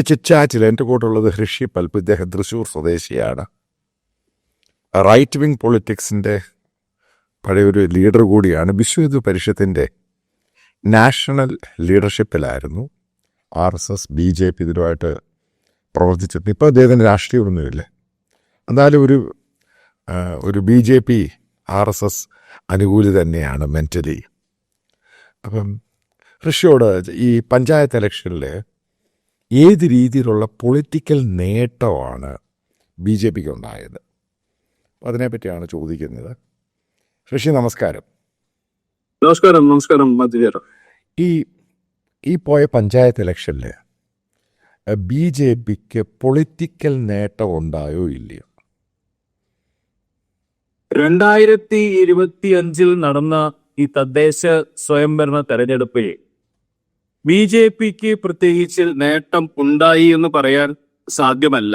ചിറ്റാറ്റിൽ എൻ്റെ കൂട്ടുള്ളത് ഋഷി പൽപ്പ്. ഇദ്ദേഹം തൃശ്ശൂർ സ്വദേശിയാണ്. റൈറ്റ് വിങ് പൊളിറ്റിക്സിൻ്റെ പഴയൊരു ലീഡർ കൂടിയാണ്. Vishwa Hindu പരിഷത്തിൻ്റെ national ലീഡർഷിപ്പിലായിരുന്നു. RSS BJP ഇതിലുമായിട്ട് പ്രവർത്തിച്ചിട്ടുണ്ട്. ഇപ്പോൾ അദ്ദേഹത്തിന് രാഷ്ട്രീയമൊന്നുമില്ല. എന്നാലും ഒരു BJP RSS അനുകൂലി തന്നെയാണ് മെൻ്റലി. അപ്പം ഋഷിയോട് ഈ പഞ്ചായത്ത് ഇലക്ഷനിൽ ഏത് രീതിയിലുള്ള പൊളിറ്റിക്കൽ നേട്ടമാണ് BJPക്ക് ഉണ്ടായത്, അതിനെപ്പറ്റിയാണ് ചോദിക്കുന്നത്. ഋഷി നമസ്കാരം. നമസ്കാരം. ഈ പോയ പഞ്ചായത്ത് ഇലക്ഷനിൽ BJPക്ക് പൊളിറ്റിക്കൽ നേട്ടം ഉണ്ടായോ ഇല്ലയോ? 2025 നടന്ന ഈ തദ്ദേശ സ്വയംഭരണ തെരഞ്ഞെടുപ്പിൽ BJPക്ക് പ്രത്യേകിച്ച് നേട്ടം ഉണ്ടായി എന്ന് പറയാൻ സാധ്യമല്ല.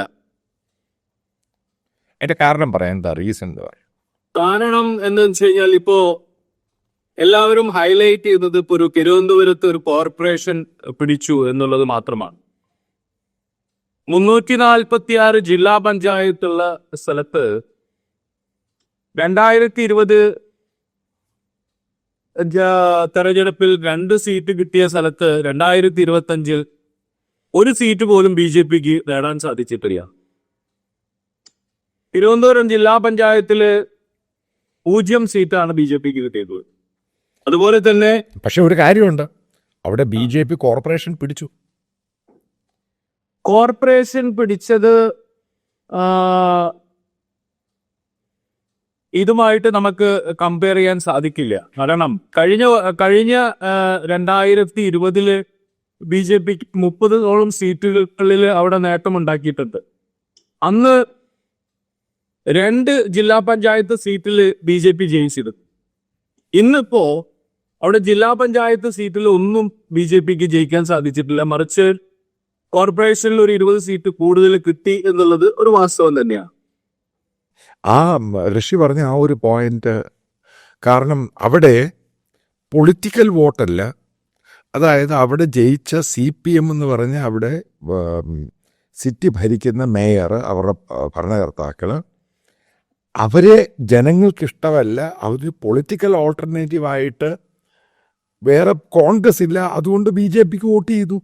അതിന്റെ കാരണം പറയാൻ എന്താ റീസൺ? കാരണം എന്താണെന്ന് വെച്ച് കഴിഞ്ഞാൽ ഇപ്പോ എല്ലാവരും ഹൈലൈറ്റ് ചെയ്യുന്നത് ഇപ്പൊ ഒരു തിരുവനന്തപുരത്ത് ഒരു കോർപ്പറേഷൻ പിടിച്ചു എന്നുള്ളത് മാത്രമാണ്. 346 ജില്ലാ പഞ്ചായത്തുള്ള സ്ഥലത്ത് 2020 തെരഞ്ഞെടുപ്പിൽ 2 സീറ്റ് കിട്ടിയ സ്ഥലത്ത് 2025 ഒരു സീറ്റ് പോലും BJPക്ക് നേടാൻ സാധിച്ചിട്ടില്ല. തിരുവനന്തപുരം ജില്ലാ പഞ്ചായത്തില് 0 സീറ്റാണ് BJPക്ക് കിട്ടിയത്. അതുപോലെ തന്നെ പക്ഷെ ഒരു കാര്യമുണ്ട്, അവിടെ BJP കോർപ്പറേഷൻ പിടിച്ചു. കോർപ്പറേഷൻ പിടിച്ചത് ഇതുമായിട്ട് നമുക്ക് കമ്പയർ ചെയ്യാൻ സാധിക്കില്ല. കാരണം കഴിഞ്ഞ 2020 BJPക്ക് 30ഓളം സീറ്റുകളിൽ അവിടെ നേട്ടമുണ്ടാക്കിയിട്ടുണ്ട്. അന്ന് 2 ജില്ലാ പഞ്ചായത്ത് സീറ്റിൽ BJP ജയിച്ചത്. ഇന്നിപ്പോ അവിടെ ജില്ലാ പഞ്ചായത്ത് സീറ്റിൽ ഒന്നും BJPക്ക് ജയിക്കാൻ സാധിച്ചിട്ടില്ല. മറിച്ച് കോർപ്പറേഷനിൽ ഒരു 20 സീറ്റ് കൂടുതൽ കിട്ടി എന്നുള്ളത് ഒരു വാസ്തവം തന്നെയാണ്. ആ ഋഷി പറഞ്ഞ ആ ഒരു പോയിന്റ്, കാരണം അവിടെ പൊളിറ്റിക്കൽ വോട്ടല്ല, അതായത് അവിടെ ജയിച്ച CPM എന്ന് പറഞ്ഞ അവിടെ സിറ്റി ഭരിക്കുന്ന മേയർ, അവരുടെ ഭരണകർത്താക്കൾ, അവരെ ജനങ്ങൾക്കിഷ്ടമല്ല. അവർ പൊളിറ്റിക്കൽ ഓൾട്ടർനേറ്റീവായിട്ട് വേറെ കോൺഗ്രസ് ഇല്ല, അതുകൊണ്ട് BJPക്ക് വോട്ട് ചെയ്തു.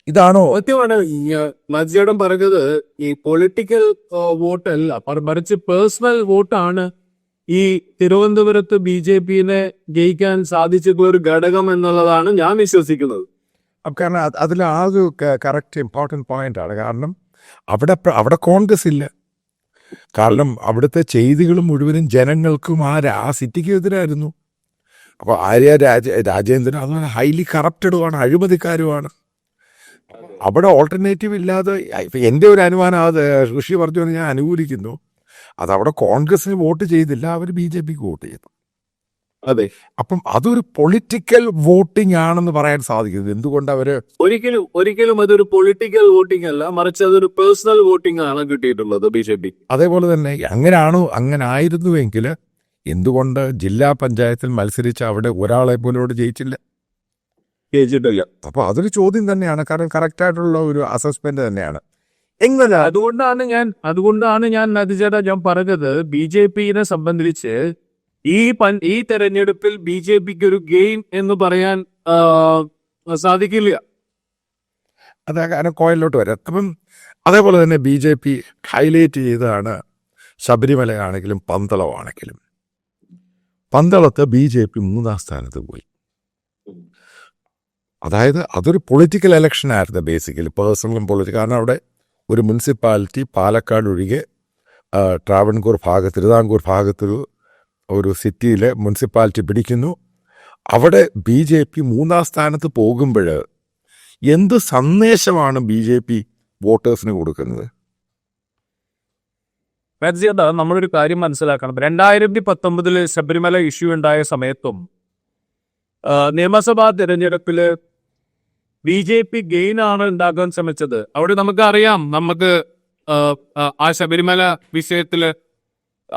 ഇതാണോ? സത്യമാണ് മജിയോടം പറഞ്ഞത്. ഈ പൊളിറ്റിക്കൽ വോട്ടല്ല, മറിച്ച് പേഴ്സണൽ വോട്ടാണ് ഈ തിരുവനന്തപുരത്ത് BJPനെ ജയിക്കാൻ സാധിച്ചിട്ടുള്ള ഒരു ഘടകം എന്നുള്ളതാണ് ഞാൻ വിശ്വസിക്കുന്നത്. കാരണം അതിൽ ആ ഒരു കറക്റ്റ് ഇമ്പോർട്ടൻറ്റ് പോയിന്റാണ്. കാരണം അവിടെ കോൺഗ്രസ് ഇല്ല. കാരണം അവിടുത്തെ ചെയ്തികൾ മുഴുവനും ജനങ്ങൾക്കും ആ സിറ്റിക്ക് എതിരായിരുന്നു. അപ്പോൾ രാജേന്ദ്രൻ അതുപോലെ ഹൈലി കറപ്റ്റഡുമാണ്, അഴിമതിക്കാരുമാണ്. അവിടെ ഓൾട്ടർനേറ്റീവ് ഇല്ലാതെ, ഇപ്പം എൻ്റെ ഒരു അനുമാനം, അത് ഋഷി പറഞ്ഞു ഞാൻ അനുകൂലിക്കുന്നു, അതവിടെ കോൺഗ്രസിന് വോട്ട് ചെയ്തില്ല, അവർ BJPക്ക് വോട്ട് ചെയ്തു. അതെ, അപ്പം അതൊരു പൊളിറ്റിക്കൽ വോട്ടിംഗ് ആണെന്ന് പറയാൻ സാധിക്കുന്നത്. എന്തുകൊണ്ട് അവര് ഒരിക്കലും അതൊരു പൊളിറ്റിക്കൽ വോട്ടിംഗ് അല്ല, മറിച്ച് അതൊരു പേഴ്സണൽ വോട്ടിംഗ് ആണ് കിട്ടിയിട്ടുള്ളത് BJP. അതേപോലെ തന്നെ അങ്ങനെ ആയിരുന്നുവെങ്കിൽ എന്തുകൊണ്ട് ജില്ലാ പഞ്ചായത്തിൽ മത്സരിച്ച അവിടെ ഒരാളെ പോലും ജയിച്ചില്ല? അപ്പൊ അതൊരു ചോദ്യം തന്നെയാണ്. കാരണം കറക്റ്റായിട്ടുള്ള ഒരു അസസ്മെന്റ് തന്നെയാണ്. അതുകൊണ്ടാണ് ഞാൻ നദിചേട്ടാ ഞാൻ പറഞ്ഞത്, BJPനെ സംബന്ധിച്ച് ഈ തെരഞ്ഞെടുപ്പിൽ BJPക്ക് ഒരു ഗെയിൻ എന്ന് പറയാൻ സാധിക്കില്ല. അത് കാരണം കോയിലോട്ട് വരാം. അപ്പം അതേപോലെ തന്നെ BJP ഹൈലൈറ്റ് ചെയ്തതാണ് ശബരിമല ആണെങ്കിലും പന്തളമാണെങ്കിലും. പന്തളത്ത് BJP 3-ാം സ്ഥാനത്ത് പോയി. അതായത് അതൊരു പൊളിറ്റിക്കൽ ഇലക്ഷൻ ആയിരുന്നു ബേസിക്കലി, പേഴ്സണലും പൊളിറ്റിക്കൽ. കാരണം അവിടെ ഒരു മുനിസിപ്പാലിറ്റി പാലക്കാട് ഒഴികെ തിരുവിതാംകൂർ ഭാഗത്തൊരു സിറ്റിയിലെ മുനിസിപ്പാലിറ്റി പിടിക്കുന്നു. അവിടെ BJP 3-ാം സ്ഥാനത്ത് പോകുമ്പോൾ എന്ത് സന്ദേശമാണ് BJP വോട്ടേഴ്സിന് കൊടുക്കുന്നത്? നമ്മളൊരു കാര്യം മനസ്സിലാക്കണം. 2019 ശബരിമല ഇഷ്യൂ ഉണ്ടായ സമയത്തും നിയമസഭാ തെരഞ്ഞെടുപ്പില് BJP ഗെയിൻ ആണ് ഉണ്ടാക്കാൻ ശ്രമിച്ചത്. അവിടെ നമുക്കറിയാം, ആ ശബരിമല വിഷയത്തില്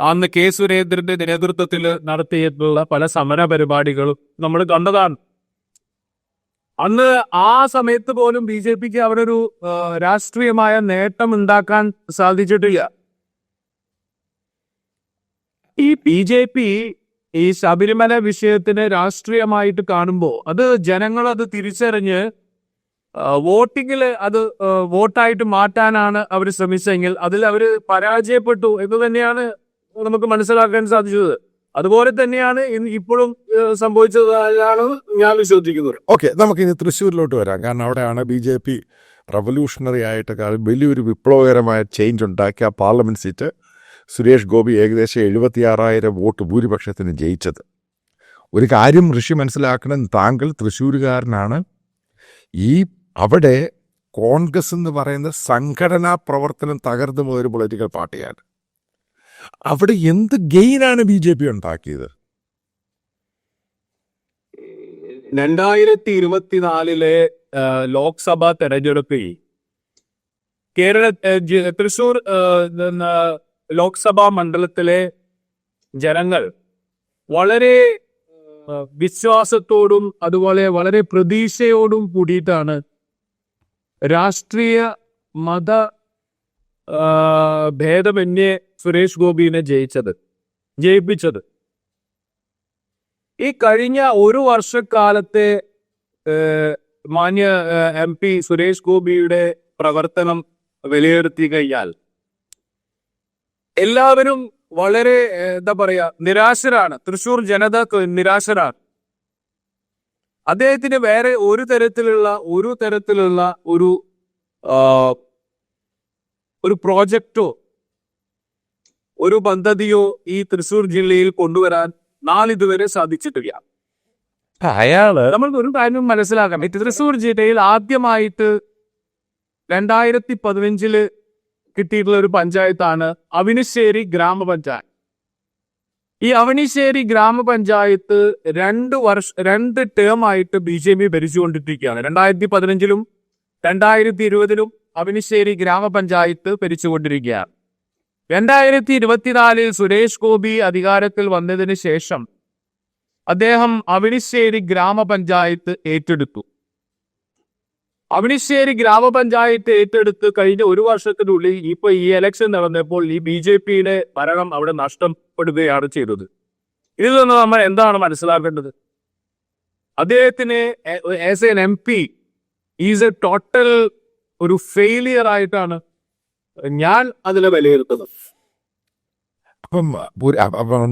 അന്ന് K. സുരേന്ദ്രന്റെ നേതൃത്വത്തിൽ നടത്തിയിട്ടുള്ള പല സമര പരിപാടികളും നമ്മൾ കണ്ടതാണ്. അന്ന് ആ സമയത്ത് പോലും ബി ജെ പിക്ക് അവരൊരു രാഷ്ട്രീയമായ നേട്ടം ഉണ്ടാക്കാൻ സാധിച്ചിട്ടില്ല. ഈ ബി ജെ പി ഈ ശബരിമല വിഷയത്തിനെ രാഷ്ട്രീയമായിട്ട് കാണുമ്പോൾ അത് ജനങ്ങൾ അത് തിരിച്ചറിഞ്ഞ് വോട്ടിങ്ങിൽ അത് വോട്ടായിട്ട് മാറ്റാനാണ് അവർ ശ്രമിച്ചെങ്കിൽ അതിൽ അവർ പരാജയപ്പെട്ടു എന്ന് തന്നെയാണ് നമുക്ക് മനസ്സിലാക്കാൻ സാധിച്ചത്. അതുപോലെ തന്നെയാണ് ഇപ്പോഴും സംഭവിച്ചതാണ് ഞാൻ വിശ്വസിക്കുന്നത്. ഓക്കെ, നമുക്കിനി തൃശ്ശൂരിലോട്ട് വരാം. കാരണം അവിടെയാണ് ബി ജെ പി റവല്യൂഷണറി ആയിട്ട് വലിയൊരു വിപ്ലവകരമായ ചേഞ്ച് ഉണ്ടാക്കിയ പാർലമെന്റ് സീറ്റ് സുരേഷ് ഗോപി ഏകദേശം 76,000 വോട്ട് ഭൂരിപക്ഷത്തിന് ജയിച്ചത്. ഒരു കാര്യം ഋഷി മനസ്സിലാക്കണം, താങ്കൾ തൃശ്ശൂരുകാരനാണ്. അവിടെ കോൺഗ്രസ് എന്ന് പറയുന്ന സംഘടനാ പ്രവർത്തനം തകർന്നു പോയൊരു പൊളിറ്റിക്കൽ പാർട്ടിയാണ്. അവിടെ എന്ത് ഗെയിനാണ് ബി ജെ പി ഉണ്ടാക്കിയത്? 2024 ലോക്സഭാ തെരഞ്ഞെടുപ്പിൽ തൃശൂർ ലോക്സഭാ മണ്ഡലത്തിലെ ജനങ്ങൾ വളരെ വിശ്വാസത്തോടും അതുപോലെ വളരെ പ്രതീക്ഷയോടും കൂടിയിട്ടാണ് രാഷ്ട്രീയ മത ഭേദമന്യേ സുരേഷ് ഗോപിനെ ജയിപ്പിച്ചത്. ഈ കഴിഞ്ഞ ഒരു വർഷക്കാലത്തെ മാന്യ എം പി സുരേഷ് ഗോപിയുടെ പ്രവർത്തനം വിലയിരുത്തി കഴിഞ്ഞാൽ എല്ലാവരും വളരെ എന്താ പറയാ നിരാശരാണ്. തൃശൂർ ജനത നിരാശരാണ്. അദ്ദേഹത്തിന് വേറെ ഒരു തരത്തിലുള്ള ഒരു പ്രോജക്റ്റോ ഒരു പദ്ധതിയോ ഈ തൃശൂർ ജില്ലയിൽ കൊണ്ടുവരാൻ നാളിതുവരെ സാധിച്ചിട്ടില്ല. നമ്മൾ ഒരു കാര്യം മനസ്സിലാക്കാം. തൃശൂർ ജില്ലയിൽ ആദ്യമായിട്ട് 2015 കിട്ടിയിട്ടുള്ള ഒരു പഞ്ചായത്താണ് അവനിശ്ശേരി ഗ്രാമപഞ്ചായത്ത്. ഈ അവനിശ്ശേരി ഗ്രാമപഞ്ചായത്ത് 2 ടേം ആയിട്ട് ബി ജെ പി ഭരിച്ചുകൊണ്ടിരിക്കുകയാണ്. 2015 2020 അവനിശ്ശേരി ഗ്രാമപഞ്ചായത്ത് ഭരിച്ചുകൊണ്ടിരിക്കുകയാണ്. 2024 സുരേഷ് ഗോപി അധികാരത്തിൽ വന്നതിന് ശേഷം അദ്ദേഹം അവനിശ്ശേരി ഗ്രാമപഞ്ചായത്ത് ഏറ്റെടുത്തു. അവനിശ്ശേരി ഗ്രാമപഞ്ചായത്ത് ഏറ്റെടുത്ത് കഴിഞ്ഞ ഒരു വർഷത്തിനുള്ളിൽ ഇപ്പൊ ഈ എലക്ഷൻ നടന്നപ്പോൾ ഈ ബി ജെ പിയുടെ ഭരണം അവിടെ നഷ്ടപ്പെടുകയാണ് ചെയ്തത്. ഇതിൽ നിന്ന് നമ്മൾ എന്താണ് മനസ്സിലാക്കേണ്ടത്? അദ്ദേഹത്തിന് as an M P is A total ഒരു ഫെയിലിയർ ആയിട്ടാണ് ഞാൻ അതിനെ വിലയിരുത്തുന്നത്. അപ്പം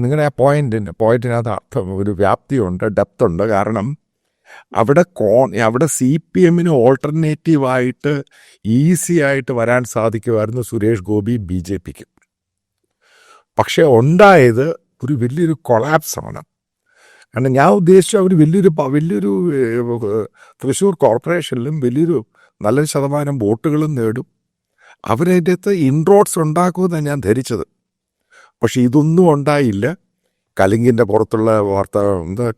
നിങ്ങളുടെ ആ പോയിന്റിനകത്ത് അർത്ഥം ഒരു വ്യാപ്തിയുണ്ട്, ഡെപ്ത് ഉണ്ട്. കാരണം അവിടെ സി പി എമ്മിന് ഓൾട്ടർനേറ്റീവായിട്ട് ഈസി ആയിട്ട് വരാൻ സാധിക്കുമായിരുന്നു സുരേഷ് ഗോപി ബി ജെ പിക്ക്. പക്ഷെ ഉണ്ടായത് ഒരു വലിയൊരു കൊളാപ്സാണ്. കാരണം ഞാൻ ഉദ്ദേശിച്ച അവർ വലിയൊരു തൃശ്ശൂർ കോർപ്പറേഷനിലും വലിയൊരു നല്ല ശതമാനം വോട്ടുകളും നേടും. അവരതിൻ്റെ അകത്ത് ഇൻറോഡ്സ് ഉണ്ടാക്കുമെന്നാണ് ഞാൻ ധരിച്ചത്. പക്ഷെ ഇതൊന്നും ഉണ്ടായില്ല. കലിങ്ങിൻ്റെ പുറത്തുള്ള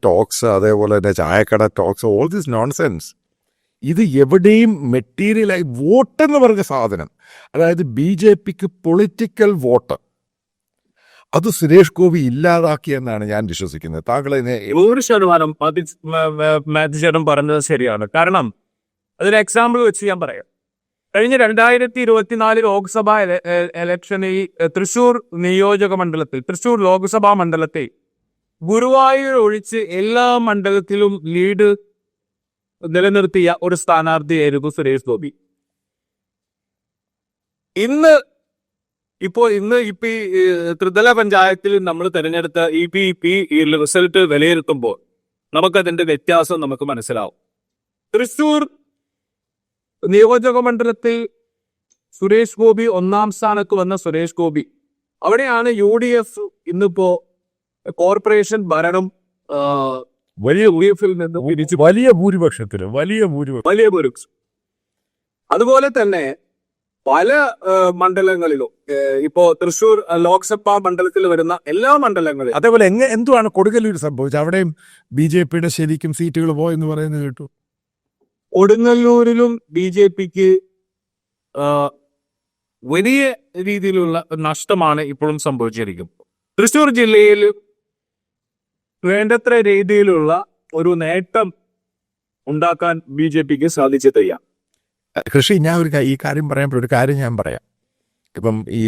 ടോക്സ്, അതേപോലെ തന്നെ ചായക്കട ടോക്സ്, ഓൾ ദിസ് നോൺസെൻസ്. ഇത് എവിടെയും മെറ്റീരിയലായി വോട്ടെന്ന് പറഞ്ഞ സാധനം, അതായത് ബി ജെ പിക്ക് പൊളിറ്റിക്കൽ വോട്ട്, അത് സുരേഷ് ഗോപി ഇല്ലാതാക്കിയെന്നാണ് ഞാൻ വിശ്വസിക്കുന്നത്. താങ്കൾ 100% പറഞ്ഞത് ശരിയാണ്. കാരണം അതിന് എക്സാമ്പിൾ വെച്ച് ഞാൻ പറയാം. കഴിഞ്ഞ 2024 ലോക്സഭാ ഇലക്ഷനിൽ തൃശൂർ നിയോജക മണ്ഡലത്തിൽ, തൃശൂർ ലോക്സഭാ മണ്ഡലത്തിൽ ഗുരുവായൂർ ഒഴിച്ച് എല്ലാ മണ്ഡലത്തിലും ലീഡ് നിലനിർത്തിയ ഒരു സ്ഥാനാർത്ഥിയായിരുന്നു സുരേഷ് ഗോപി. ഇന്ന് ഈ ത്രിതല പഞ്ചായത്തിൽ നമ്മൾ തെരഞ്ഞെടുത്ത ഈ റിസൾട്ട് വിലയിരുത്തുമ്പോൾ നമുക്കതിന്റെ വ്യത്യാസം നമുക്ക് മനസ്സിലാവും. തൃശൂർ നിയോജക മണ്ഡലത്തിൽ സുരേഷ് ഗോപി 1ാം സ്ഥാനത്ത് വന്ന സുരേഷ് ഗോപി, അവിടെയാണ് UDF ഇന്നിപ്പോ കോർപ്പറേഷൻ ഭരണം വലിയ ഭൂരിപക്ഷത്തിന് അതുപോലെ തന്നെ പല മണ്ഡലങ്ങളിലും ഇപ്പോ തൃശൂർ ലോക്സഭാ മണ്ഡലത്തിൽ വരുന്ന എല്ലാ മണ്ഡലങ്ങളിലും അതേപോലെ എന്തുവാണ് കൊടുങ്ങല്ലൂർ സംഭവിച്ചത്? അവിടെയും ബി ജെ പിയുടെ ശരിക്കും സീറ്റുകൾ പോയെന്ന് പറയുന്നത് കേട്ടു. കൊടുങ്ങല്ലൂരിലും ബി ജെ പിക്ക് വലിയ രീതിയിലുള്ള നഷ്ടമാണ് ഇപ്പോഴും സംഭവിച്ചിരിക്കുന്നത്. തൃശൂർ ജില്ലയിൽ വേണ്ടത്ര രീതിയിലുള്ള ഒരു നേട്ടം ഉണ്ടാക്കാൻ BJPക്ക് സാധിച്ചിട്ടില്ല. കൃഷി ഞാൻ ഈ കാര്യം പറയുമ്പോൾ ഒരു കാര്യം ഞാൻ പറയാം. ഇപ്പം ഈ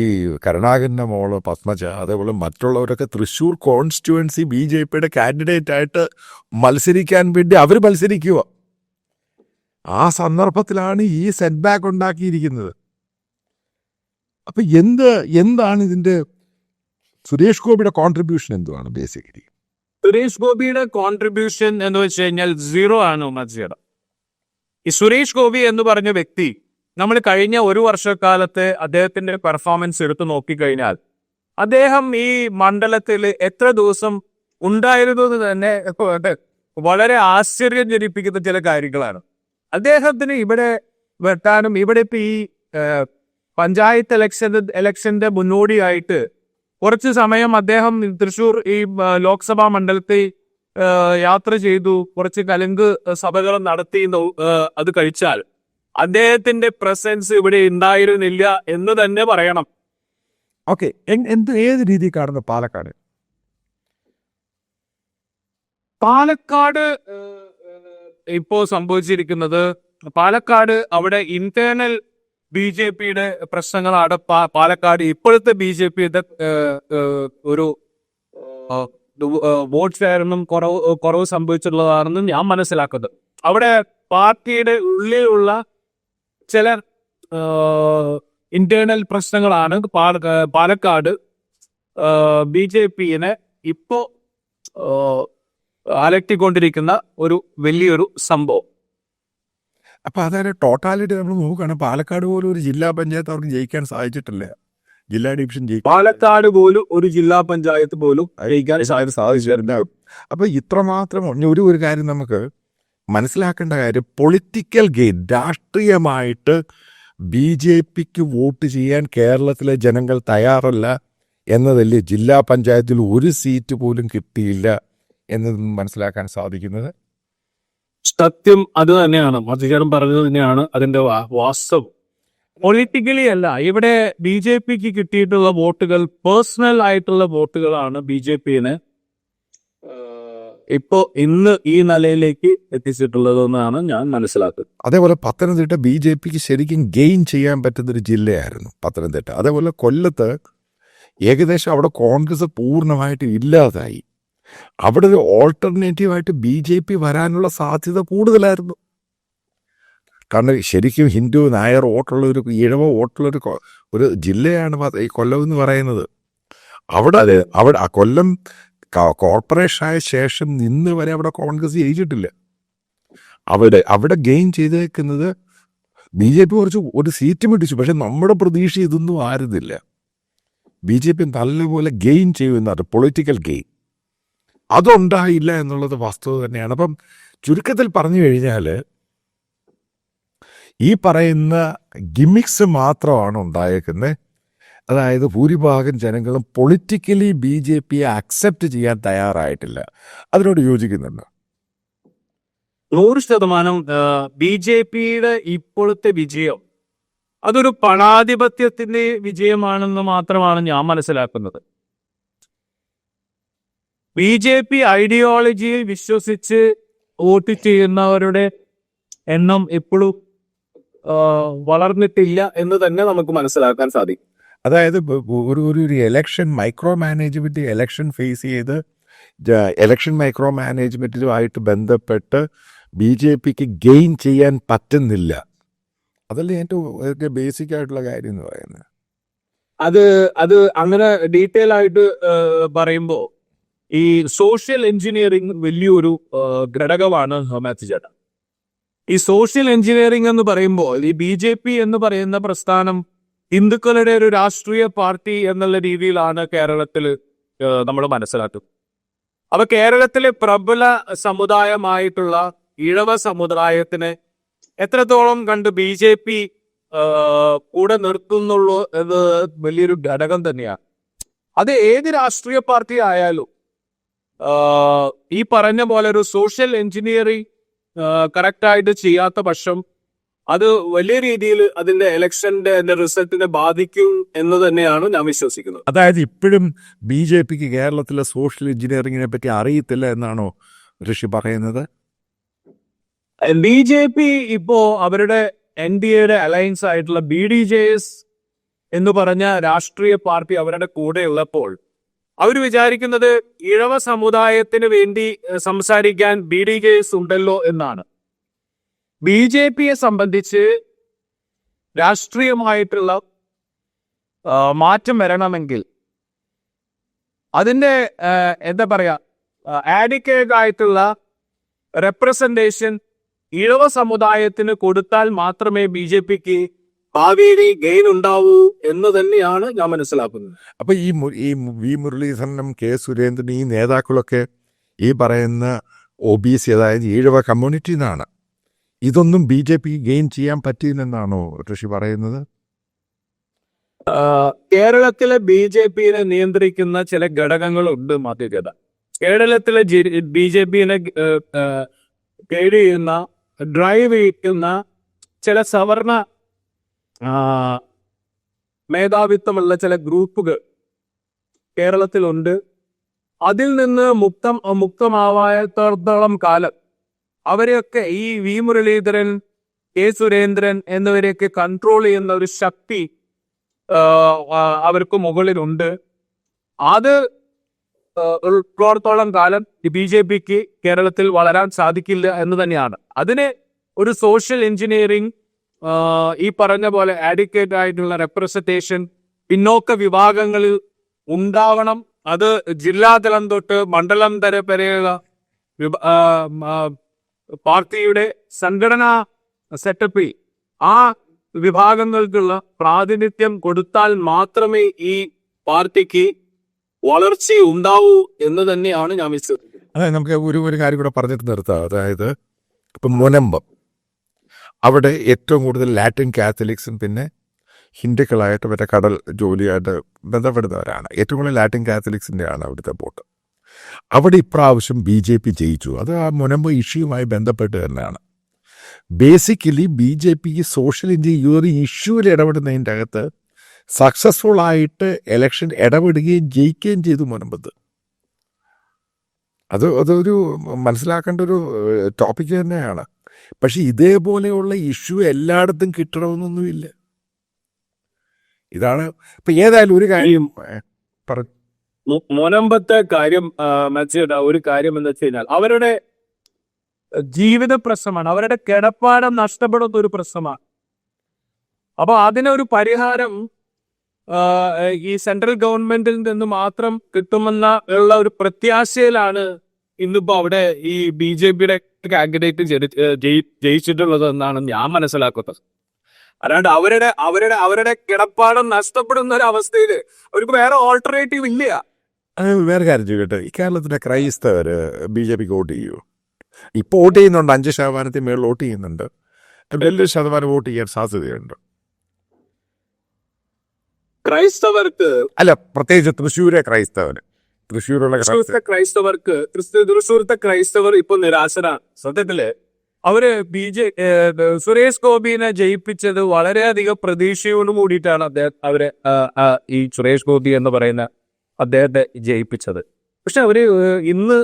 കരുണാകരൻ്റെ മോള് പത്മജ, അതേപോലെ മറ്റുള്ളവരൊക്കെ തൃശ്ശൂർ കോൺസ്റ്റിറ്റ്യുവൻസി BJPയുടെ കാൻഡിഡേറ്റായിട്ട് മത്സരിക്കാൻ വേണ്ടി അവർ മത്സരിക്കുക. ആ സന്ദർഭത്തിലാണ് ഈ സെറ്റ് ബാക്ക് ഉണ്ടാക്കിയിരിക്കുന്നത്. അപ്പൊ എന്താണ് ഇതിന്റെ സുരേഷ് ഗോപിയുടെ കോൺട്രിബ്യൂഷൻ എന്തുവാണ് ബേസിക്കലി? സുരേഷ് ഗോപിയുടെ കോൺട്രിബ്യൂഷൻ എന്ന് വെച്ച് കഴിഞ്ഞാൽ 0 ആണ് മത്സരം. ഈ സുരേഷ് ഗോപി എന്ന് പറഞ്ഞ വ്യക്തി നമ്മൾ കഴിഞ്ഞ ഒരു വർഷക്കാലത്തെ അദ്ദേഹത്തിന്റെ പെർഫോമൻസ് എടുത്തു നോക്കിക്കഴിഞ്ഞാൽ അദ്ദേഹം ഈ മണ്ഡലത്തിൽ എത്ര ദിവസം ഉണ്ടായിരുന്നു എന്ന് തന്നെ വളരെ ആശ്ചര്യം ജനിപ്പിക്കുന്ന ചില കാര്യങ്ങളാണ്. അദ്ദേഹത്തിന് ഇവിടെ വെട്ടാനും ഇവിടെ ഇപ്പൊ ഈ പഞ്ചായത്ത് ഇലക്ഷന്റെ മുന്നോടിയായിട്ട് കുറച്ച് സമയം അദ്ദേഹം തൃശ്ശൂർ ഈ ലോക്സഭാ മണ്ഡലത്തിൽ യാത്ര ചെയ്തു, കുറച്ച് കലുങ്ക് സഭകൾ നടത്തി. അത് കഴിച്ചാൽ അദ്ദേഹത്തിന്റെ പ്രസൻസ് ഇവിടെ ഉണ്ടായിരുന്നില്ല എന്ന് തന്നെ പറയണം. ഓക്കെ, ഏത് രീതിയിൽ കാണുന്നു പാലക്കാട്? പാലക്കാട് ഇപ്പോ സംഭവിച്ചിരിക്കുന്നത്, പാലക്കാട് അവിടെ ഇന്റേണൽ BJPയുടെ പ്രശ്നങ്ങളാണ്. പാലക്കാട് ഇപ്പോഴത്തെ BJPയുടെ ഒരു വോട്ട് ഷെയറിനും കുറവ് സംഭവിച്ചിട്ടുള്ളതാണെന്നും ഞാൻ മനസ്സിലാക്കുന്നത്. അവിടെ പാർട്ടിയുടെ ഉള്ളിലുള്ള ചില ഇന്റേണൽ പ്രശ്നങ്ങളാണ് പാലക്കാട് BJPയെ ഇപ്പോ അലട്ടിക്കൊണ്ടിരിക്കുന്ന ഒരു വലിയൊരു സംഭവം. അപ്പൊ അതായത് ടോട്ടാലിറ്റി നമ്മൾ നോക്കുകയാണ്, പാലക്കാട് പോലും ഒരു ജില്ലാ പഞ്ചായത്ത് അവർക്ക് ജയിക്കാൻ സാധിച്ചിട്ടില്ല. ജില്ലാ ഡിവിഷൻ പാലക്കാട് പോലും ഒരു ജില്ലാ പഞ്ചായത്ത് പോലും ജയിക്കാൻ സാധിച്ചിട്ടുണ്ടാവും. അപ്പൊ ഇത്രമാത്രം ഒരു കാര്യം നമുക്ക് മനസ്സിലാക്കേണ്ട കാര്യം, പൊളിറ്റിക്കൽ ഗെയിൻ, രാഷ്ട്രീയമായിട്ട് BJPക്ക് വോട്ട് ചെയ്യാൻ കേരളത്തിലെ ജനങ്ങൾ തയ്യാറല്ല എന്നതല്ലേ ജില്ലാ പഞ്ചായത്തിൽ ഒരു സീറ്റ് പോലും കിട്ടിയില്ല എന്നത് മനസ്സിലാക്കാൻ സാധിക്കുന്നത്. സത്യം അത് തന്നെയാണ്, മധുചേരൻ പറഞ്ഞത് തന്നെയാണ് അതിന്റെ വാസ്തവം. പൊളിറ്റിക്കലി അല്ല, ഇവിടെ BJPക്ക് കിട്ടിയിട്ടുള്ള വോട്ടുകൾ പേഴ്സണൽ ആയിട്ടുള്ള വോട്ടുകളാണ് BJPനെ ഇപ്പോ ഇന്ന് ഈ നിലയിലേക്ക് എത്തിച്ചിട്ടുള്ളതെന്നാണ് ഞാൻ മനസ്സിലാക്കുന്നത്. അതേപോലെ പത്തനംതിട്ട BJPക്ക് ശരിക്കും ഗെയിൻ ചെയ്യാൻ പറ്റുന്നൊരു ജില്ലയായിരുന്നു പത്തനംതിട്ട. അതേപോലെ കൊല്ലത്ത് ഏകദേശം അവിടെ കോൺഗ്രസ് പൂർണ്ണമായിട്ട് ഇല്ലാതായി. അവിടെ ഒരു ഓൾട്ടർനേറ്റീവായിട്ട് BJP വരാനുള്ള സാധ്യത കൂടുതലായിരുന്നു. കാരണം ശരിക്കും ഹിന്ദു നായർ വോട്ടുള്ള ഒരു ഈഴവ വോട്ടുള്ള ഒരു ജില്ലയാണ് ഈ കൊല്ലം എന്ന് പറയുന്നത്. അവിടെ ആ കൊല്ലം കോർപ്പറേഷൻ ആയ ശേഷം നിന്ന് വരെ അവിടെ കോൺഗ്രസ് ജയിച്ചിട്ടില്ല. അവിടെ ഗെയിൻ ചെയ്തേക്കുന്നത് BJP കുറച്ച് ഒരു സീറ്റ് പിടിച്ചു. പക്ഷെ നമ്മുടെ പ്രതീക്ഷ ഇതൊന്നും ആയിരുന്നില്ല. BJP നല്ലപോലെ ഗെയിൻ ചെയ്യുമെന്നാണ്, പൊളിറ്റിക്കൽ ഗെയിൻ അതുണ്ടായില്ല എന്നുള്ളത് വസ്തുത തന്നെയാണ്. അപ്പം ചുരുക്കത്തിൽ പറഞ്ഞു കഴിഞ്ഞാൽ ഈ പറയുന്ന ഗിമിക്സ് മാത്രമാണ് ഉണ്ടായേക്കുന്നത്. അതായത് ഭൂരിഭാഗം ജനങ്ങളും പൊളിറ്റിക്കലി BJPയെ അക്സെപ്റ്റ് ചെയ്യാൻ തയ്യാറായിട്ടില്ല. അതിനോട് യോജിക്കുന്നുണ്ട് 100%. BJPയുടെ ഇപ്പോഴത്തെ വിജയം അതൊരു പണാധിപത്യത്തിന്റെ വിജയമാണെന്ന് മാത്രമാണ് ഞാൻ മനസ്സിലാക്കുന്നത്. BJP ഐഡിയോളജിയിൽ വിശ്വസിച്ച് വോട്ട് ചെയ്യുന്നവരുടെ എണ്ണം ഇപ്പോഴും വളർന്നിട്ടില്ല എന്ന് തന്നെ നമുക്ക് മനസ്സിലാക്കാൻ സാധിക്കും. അതായത് ഒരു election micro management election phase ചെയ്ത് എലക്ഷൻ മൈക്രോ മാനേജ്മെന്റുമായിട്ട് ബന്ധപ്പെട്ട് BJPക്ക് ഗെയിൻ ചെയ്യാൻ പറ്റുന്നില്ല. അതല്ലേ ഏറ്റവും ബേസിക് ആയിട്ടുള്ള കാര്യം എന്ന് പറയുന്നത്. അത് അങ്ങനെ ഡീറ്റെയിൽ ആയിട്ട് പറയുമ്പോൾ ഈ സോഷ്യൽ എഞ്ചിനീയറിംഗ് വലിയൊരു ഘടകമാണ് മാത്യു ചേട്ടാ. ഈ സോഷ്യൽ എഞ്ചിനീയറിംഗ് എന്ന് പറയുമ്പോൾ ഈ BJP എന്ന് പറയുന്ന പ്രസ്ഥാനം ഹിന്ദുക്കളുടെ ഒരു രാഷ്ട്രീയ പാർട്ടി എന്നുള്ള രീതിയിലാണ് കേരളത്തിൽ നമ്മൾ മനസ്സിലാക്കുന്നത്. അപ്പൊ കേരളത്തിലെ പ്രബല സമുദായമായിട്ടുള്ള ഇഴവ സമുദായത്തിന് എത്രത്തോളം കണ്ട് BJP കൂടെ നിർത്തുന്നുള്ളൂ എന്ന് വലിയൊരു ഘടകം തന്നെയാണ്. അത് ഏത് രാഷ്ട്രീയ പാർട്ടി ആയാലും ഈ പറഞ്ഞ പോലെ ഒരു സോഷ്യൽ എഞ്ചിനീയറിംഗ് കറക്റ്റായിട്ട് ചെയ്യാത്ത പക്ഷം അത് വലിയ രീതിയിൽ അതിന്റെ ഇലക്ഷന്റെ റിസൾട്ടിനെ ബാധിക്കും എന്ന് തന്നെയാണ് ഞാൻ വിശ്വസിക്കുന്നത്. അതായത് ഇപ്പോഴും BJPക്ക് കേരളത്തിലെ സോഷ്യൽ എഞ്ചിനീയറിങ്ങിനെ പറ്റി അറിയത്തില്ല എന്നാണോ ഋഷി പറയുന്നത്? BJP ഇപ്പോ അവരുടെ NDAയുടെ അലയൻസ് ആയിട്ടുള്ള BDJS എന്ന് പറഞ്ഞ രാഷ്ട്രീയ പാർട്ടി അവരുടെ കൂടെ ഉള്ളപ്പോൾ അവർ വിചാരിക്കുന്നത് ഇഴവ സമുദായത്തിന് വേണ്ടി സംസാരിക്കാൻ BDJS ഉണ്ടല്ലോ എന്നാണ്. BJPയെ സംബന്ധിച്ച് രാഷ്ട്രീയമായിട്ടുള്ള മാറ്റം വരണമെങ്കിൽ അതിന്റെ എന്താ പറയാ ആഡിക്കേറ്റ് ആയിട്ടുള്ള റെപ്രസെന്റേഷൻ ഇഴവ സമുദായത്തിന് കൊടുത്താൽ മാത്രമേ BJPക്ക് ഭാവിയിൽ ഗെയിൻ ഉണ്ടാവൂ എന്ന് തന്നെയാണ് ഞാൻ മനസ്സിലാക്കുന്നത്. അപ്പൊ ഈ വി മുരളീധരനും കെ സുരേന്ദ്രനും ഈ നേതാക്കളൊക്കെ ഈ പറയുന്ന OBC അതായത് ഈഴവ കമ്മ്യൂണിറ്റി എന്നാണ്. ഇതൊന്നും BJP ഗെയിൻ ചെയ്യാൻ പറ്റിയില്ലെന്നാണോ ഋഷി പറയുന്നത്? കേരളത്തിലെ BJPയെ നിയന്ത്രിക്കുന്ന ചില ഘടകങ്ങളുണ്ട് മാധ്യകത. കേരളത്തിലെ BJPയെ ഗൈഡ് ചെയ്യുന്ന ഡ്രൈവ് ചെയ്യുന്ന ചില സവർണ മേധാവിത്വമുള്ള ചില ഗ്രൂപ്പുകൾ കേരളത്തിലുണ്ട്. അതിൽ നിന്ന് മുക്തമാവാത്തോളം കാലം അവരെയൊക്കെ ഈ വി മുരളീധരൻ, കെ സുരേന്ദ്രൻ എന്നിവരെയൊക്കെ കൺട്രോൾ ചെയ്യുന്ന ഒരു ശക്തി അവർക്ക് മുകളിലുണ്ട്. അത് ഉൾത്തോളം കാലം BJPക്ക് കേരളത്തിൽ വളരാൻ സാധിക്കില്ല എന്ന് തന്നെയാണ്. അതിന് ഒരു സോഷ്യൽ എഞ്ചിനീയറിംഗ്, ഈ പറഞ്ഞ പോലെ ആഡിക്കേറ്റ് ആയിട്ടുള്ള റെപ്രസെന്റേഷൻ പിന്നോക്ക വിഭാഗങ്ങളിൽ ഉണ്ടാവണം. അത് ജില്ലാതലം തൊട്ട് മണ്ഡലം തരം വരെയുള്ള പാർട്ടിയുടെ സംഘടനാ സെറ്റപ്പിൽ ആ വിഭാഗങ്ങൾക്കുള്ള പ്രാതിനിധ്യം കൊടുത്താൽ മാത്രമേ ഈ പാർട്ടിക്ക് വളർച്ച ഉണ്ടാവൂ എന്ന് തന്നെയാണ് ഞാൻ വിശ്വസിക്കുന്നത്. അതായത് നമുക്ക് ഒരു കാര്യം കൂടെ പറഞ്ഞിട്ട് നിർത്താം. അതായത് ഇപ്പം മുനമ്പം, അവിടെ ഏറ്റവും കൂടുതൽ ലാറ്റിൻ കാത്തലിക്സും പിന്നെ ഹിന്ദുക്കളായിട്ട് മറ്റേ കടൽ ജോലിയായിട്ട് ബന്ധപ്പെടുന്നവരാണ്. ഏറ്റവും കൂടുതൽ ലാറ്റിൻ കാത്തലിക്സിൻ്റെയാണ് അവിടുത്തെ വോട്ട്. അവിടെ ഇപ്രാവശ്യം BJP ജയിച്ചു. അത് ആ മുനമ്പ് ഇഷ്യൂവുമായി ബന്ധപ്പെട്ട് തന്നെയാണ്. ബേസിക്കലി BJPക്ക് സോഷ്യൽ എഞ്ചിനീയറിംഗ് ഇഷ്യൂവിൽ ഇടപെടുന്നതിൻ്റെ അകത്ത് സക്സസ്ഫുൾ ആയിട്ട് ഇലക്ഷൻ ഇടപെടുകയും ജയിക്കുകയും ചെയ്തു മുനമ്പത്ത്. അതൊരു മനസ്സിലാക്കേണ്ട ഒരു ടോപ്പിക് തന്നെയാണ്. പക്ഷെ ഇതേപോലെയുള്ള ഇഷ്യൂ എല്ലായിടത്തും കിട്ടണമെന്നൊന്നുമില്ല. ഇതാണ് ഇപ്പൊ ഏതായാലും ഒരു കാര്യം മുനമ്പത്തെ കാര്യം മനസ്സിലാ. ഒരു കാര്യം എന്ന് വെച്ച് കഴിഞ്ഞാൽ അവരുടെ ജീവിത പ്രശ്നമാണ്, അവരുടെ കിടപ്പാടം നഷ്ടപ്പെടുന്ന ഒരു പ്രശ്നമാണ്. അപ്പൊ അതിനൊരു പരിഹാരം ഈ സെൻട്രൽ ഗവൺമെന്റിൽ നിന്ന് മാത്രം കിട്ടുമെന്ന ഉള്ള ഒരു പ്രത്യാശയിലാണ് ഇന്നിപ്പോ അവിടെ ഈ BJPയുടെ കാൻഡിഡേറ്റ് ജയിച്ചിട്ടുള്ളത് എന്നാണ് ഞാൻ മനസ്സിലാക്കുന്നത്. അല്ലാണ്ട് അവരുടെ കിടപ്പാടം നഷ്ടപ്പെടുന്ന ഒരു അവസ്ഥയിൽ അവർക്ക് വേറെ ഓൾട്ടർനേറ്റീവ് ഇല്ല. വേറെ കാര്യം ചോദിക്കട്ടെ, ഈ കേരളത്തിലെ ക്രൈസ്തവർ BJPക്ക് വോട്ട് ചെയ്യൂ? ഇപ്പോൾ വോട്ട് ചെയ്യുന്നുണ്ട്, 5% മേളിൽ വോട്ട് ചെയ്യുന്നുണ്ട്. വലിയൊരു ശതമാനം വോട്ട് ചെയ്യാൻ സാധ്യതയുണ്ട്. ക്രൈസ്തവർക്ക് അല്ല, പ്രത്യേകിച്ച് തൃശ്ശൂരെ ക്രൈസ്തവന്, തൃശ്ശൂരത്തെ ക്രൈസ്തവർ ഇപ്പൊ നിരാശരാണ്. സത്യത്തില് അവര് സുരേഷ് ഗോപിനെ ജയിപ്പിച്ചത് വളരെയധികം പ്രതീക്ഷയോട് കൂടിയിട്ടാണ് അവരെ ഈ സുരേഷ് ഗോപി എന്ന് പറയുന്ന അദ്ദേഹത്തെ ജയിപ്പിച്ചത്. പക്ഷെ ഇന്ന്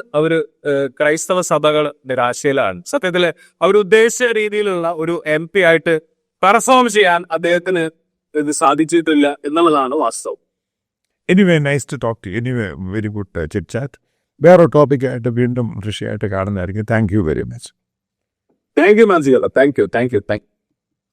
ക്രൈസ്തവ സഭകൾ നിരാശയിലാണ്. സത്യത്തില് അവരുദ്ദേശിച്ച രീതിയിലുള്ള ഒരു MP ആയിട്ട് പെർഫോം ചെയ്യാൻ അദ്ദേഹത്തിന് ഇത് സാധിച്ചിട്ടില്ല എന്നുള്ളതാണ് വാസ്തവം. Anyway, nice to talk to you. Anyway, very good chit chat. വേറെ ടോപ്പിക്കായിട്ട് വീണ്ടും ഋഷിയായിട്ട് കാണുന്നതായിരിക്കും. Thank you very much. Thank you മാൻസിയല്ല. Thank U.